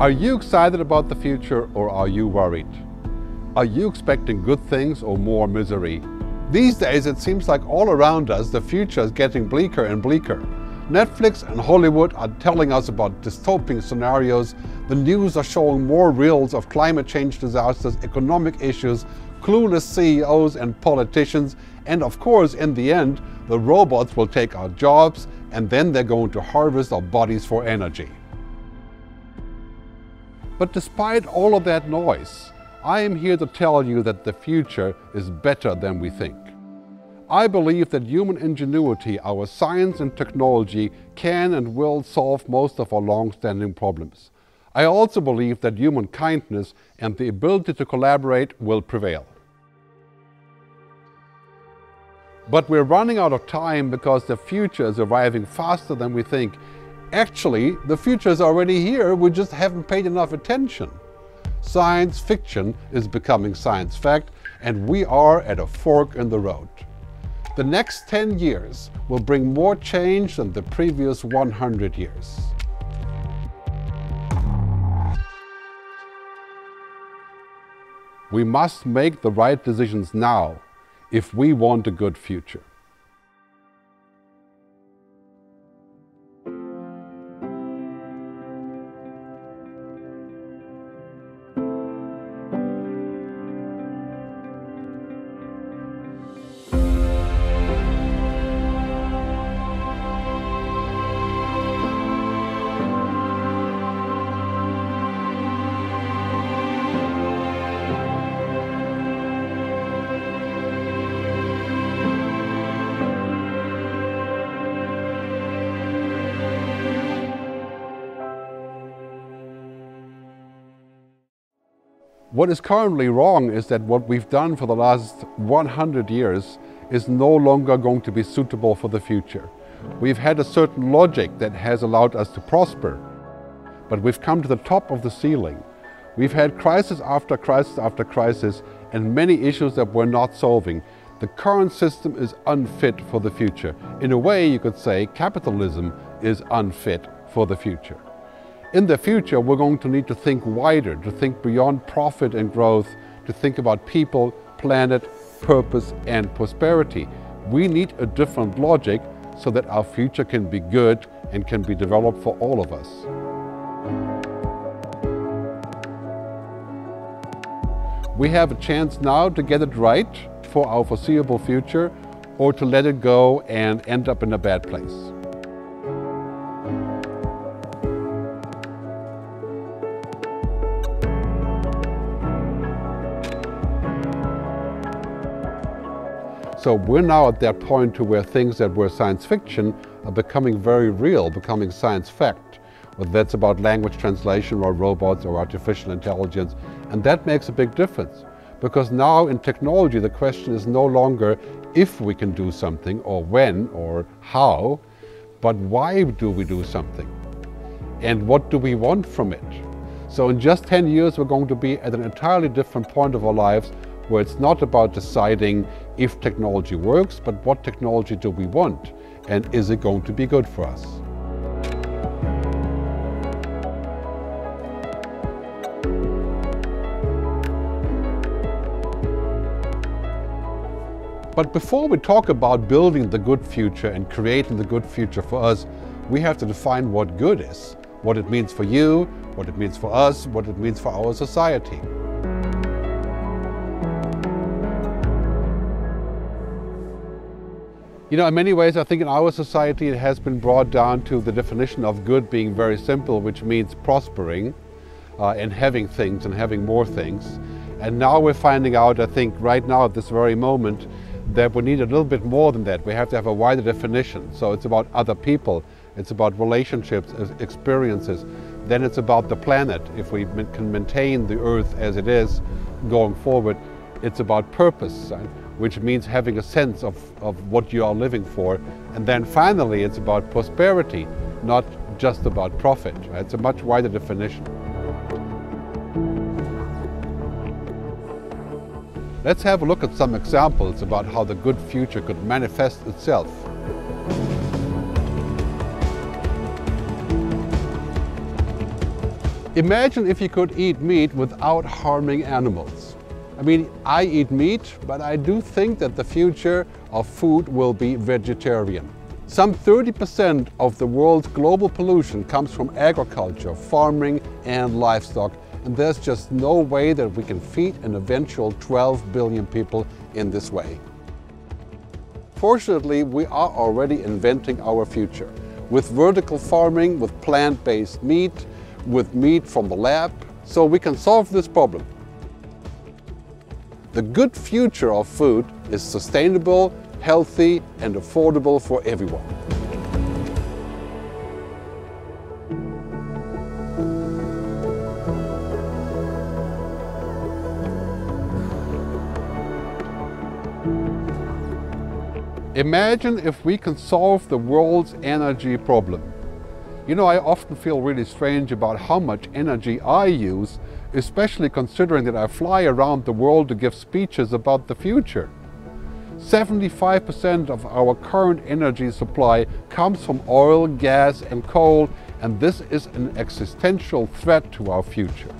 Are you excited about the future, or are you worried? Are you expecting good things or more misery? These days it seems like all around us the future is getting bleaker and bleaker. Netflix and Hollywood are telling us about dystopian scenarios. The news are showing more reels of climate change disasters, economic issues, clueless CEOs and politicians, and of course in the end the robots will take our jobs and then they're going to harvest our bodies for energy. But despite all of that noise, I am here to tell you that the future is better than we think. I believe that human ingenuity, our science and technology, can and will solve most of our long-standing problems. I also believe that human kindness and the ability to collaborate will prevail. But we're running out of time because the future is arriving faster than we think. Actually, the future is already here, we just haven't paid enough attention. Science fiction is becoming science fact, and we are at a fork in the road. The next 10 years will bring more change than the previous 100 years. We must make the right decisions now if we want a good future. What is currently wrong is that what we've done for the last 100 years is no longer going to be suitable for the future. We've had a certain logic that has allowed us to prosper, but we've come to the top of the ceiling. We've had crisis after crisis after crisis and many issues that we're not solving. The current system is unfit for the future. In a way, you could say capitalism is unfit for the future. In the future, we're going to need to think wider, to think beyond profit and growth, to think about people, planet, purpose, and prosperity. We need a different logic so that our future can be good and can be developed for all of us. We have a chance now to get it right for our foreseeable future, or to let it go and end up in a bad place. So we're now at that point to where things that were science fiction are becoming very real, becoming science fact. Whether that's about language translation or robots or artificial intelligence. And that makes a big difference. Because now in technology the question is no longer if we can do something or when or how, but why do we do something? And what do we want from it? So in just 10 years we're going to be at an entirely different point of our lives, where it's not about deciding if technology works, but what technology do we want, and is it going to be good for us? But before we talk about building the good future and creating the good future for us, we have to define what good is, what it means for you, what it means for us, what it means for our society. You know, in many ways, I think in our society it has been brought down to the definition of good being very simple, which means prospering and having things and having more things. And now we're finding out, I think, right now at this very moment, that we need a little bit more than that. We have to have a wider definition. So it's about other people, it's about relationships, experiences. Then it's about the planet. If we can maintain the Earth as it is going forward, it's about purpose, right? Which means having a sense of what you are living for. And then finally, it's about prosperity, not just about profit. Right? It's a much wider definition. Let's have a look at some examples about how the good future could manifest itself. Imagine if you could eat meat without harming animals. I mean, I eat meat, but I do think that the future of food will be vegetarian. Some 30% of the world's global pollution comes from agriculture, farming and livestock, and there's just no way that we can feed an eventual 12 billion people in this way. Fortunately, we are already inventing our future with vertical farming, with plant-based meat, with meat from the lab, so we can solve this problem. The good future of food is sustainable, healthy and affordable for everyone. Imagine if we can solve the world's energy problem. You know, I often feel really strange about how much energy I use, especially considering that I fly around the world to give speeches about the future. 75% of our current energy supply comes from oil, gas and coal, and this is an existential threat to our future.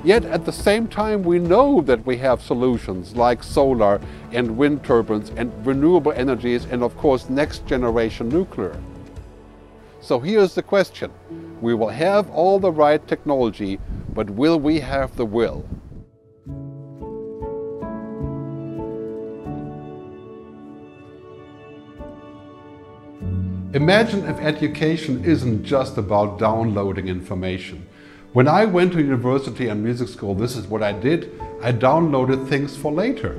Yet at the same time we know that we have solutions like solar and wind turbines and renewable energies and of course next generation nuclear. So here's the question. We will have all the right technology, but will we have the will? Imagine if education isn't just about downloading information. When I went to university and music school, this is what I did. I downloaded things for later.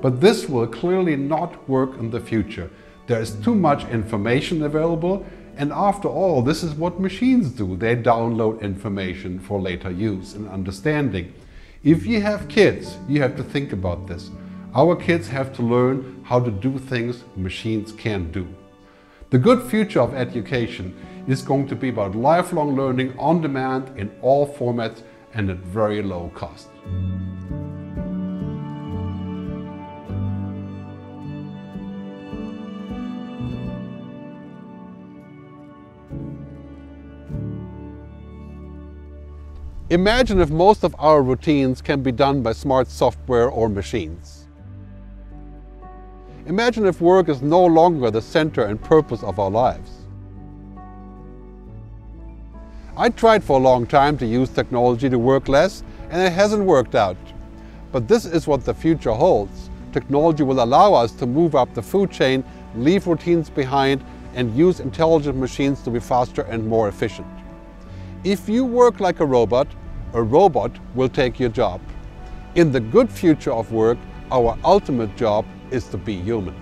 But this will clearly not work in the future. There is too much information available, and after all, this is what machines do. They download information for later use and understanding. If you have kids, you have to think about this. Our kids have to learn how to do things machines can't do. The good future of education is going to be about lifelong learning on demand in all formats and at very low cost. Imagine if most of our routines can be done by smart software or machines. Imagine if work is no longer the center and purpose of our lives. I tried for a long time to use technology to work less, and it hasn't worked out. But this is what the future holds. Technology will allow us to move up the food chain, leave routines behind, and use intelligent machines to be faster and more efficient. If you work like a robot will take your job. In the good future of work, our ultimate job is to be human.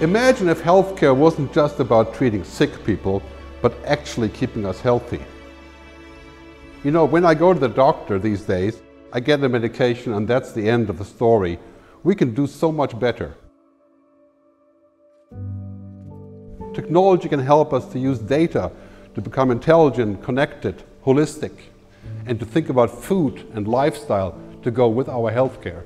Imagine if healthcare wasn't just about treating sick people, but actually keeping us healthy. You know, when I go to the doctor these days, I get a medication and that's the end of the story. We can do so much better. Technology can help us to use data to become intelligent, connected, holistic, and to think about food and lifestyle to go with our healthcare.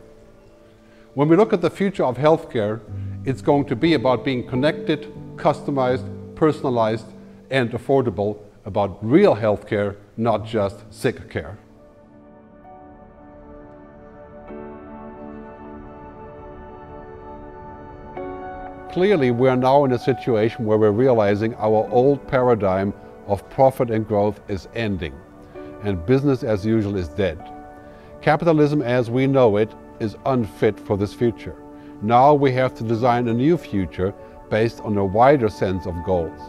When we look at the future of healthcare, it's going to be about being connected, customized, personalized, and affordable, about real healthcare, not just sick care. Clearly, we are now in a situation where we're realizing our old paradigm of profit and growth is ending, and business as usual is dead. Capitalism as we know it is unfit for this future. Now we have to design a new future based on a wider sense of goals.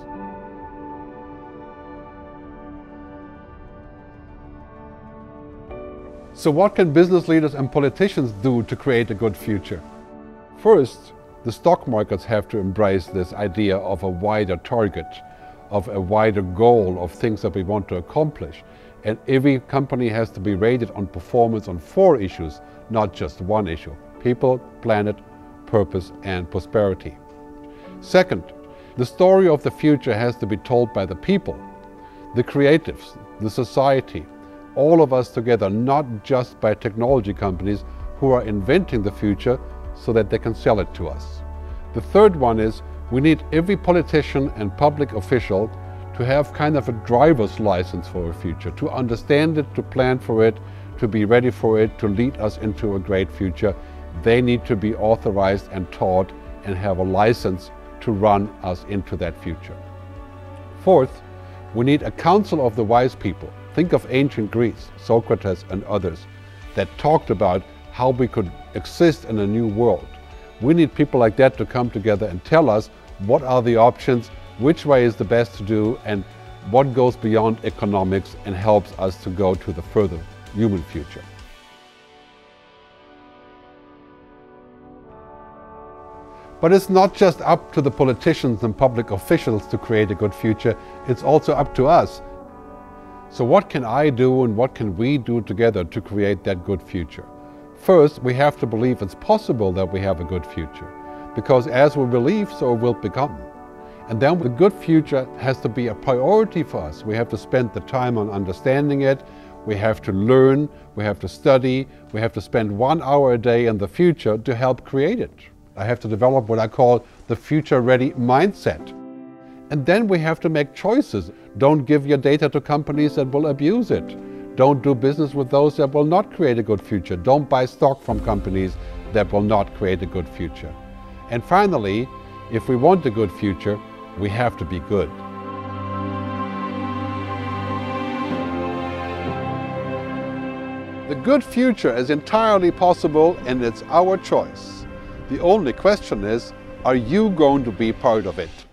So what can business leaders and politicians do to create a good future? First, the stock markets have to embrace this idea of a wider target, of a wider goal of things that we want to accomplish. And every company has to be rated on performance on 4 issues, not just one issue: people, planet, purpose, and prosperity. Second, the story of the future has to be told by the people. the creatives, the society, all of us together, not just by technology companies who are inventing the future so that they can sell it to us. The third one is we need every politician and public official to have kind of a driver's license for a future, to understand it, to plan for it, to be ready for it, to lead us into a great future. They need to be authorized and taught and have a license to run us into that future. Fourth, we need a council of the wise people. Think of ancient Greece, Socrates and others, that talked about how we could exist in a new world. We need people like that to come together and tell us what are the options, which way is the best to do, and what goes beyond economics and helps us to go to the further human future. But it's not just up to the politicians and public officials to create a good future, it's also up to us. So what can I do and what can we do together to create that good future? First, we have to believe it's possible that we have a good future, because as we believe, so we'll become. And then the good future has to be a priority for us. We have to spend the time on understanding it, we have to learn, we have to study, we have to spend 1 hour a day in the future to help create it. I have to develop what I call the future-ready mindset. And then we have to make choices. Don't give your data to companies that will abuse it. Don't do business with those that will not create a good future. Don't buy stock from companies that will not create a good future. And finally, if we want a good future, we have to be good. The good future is entirely possible and it's our choice. The only question is, are you going to be part of it?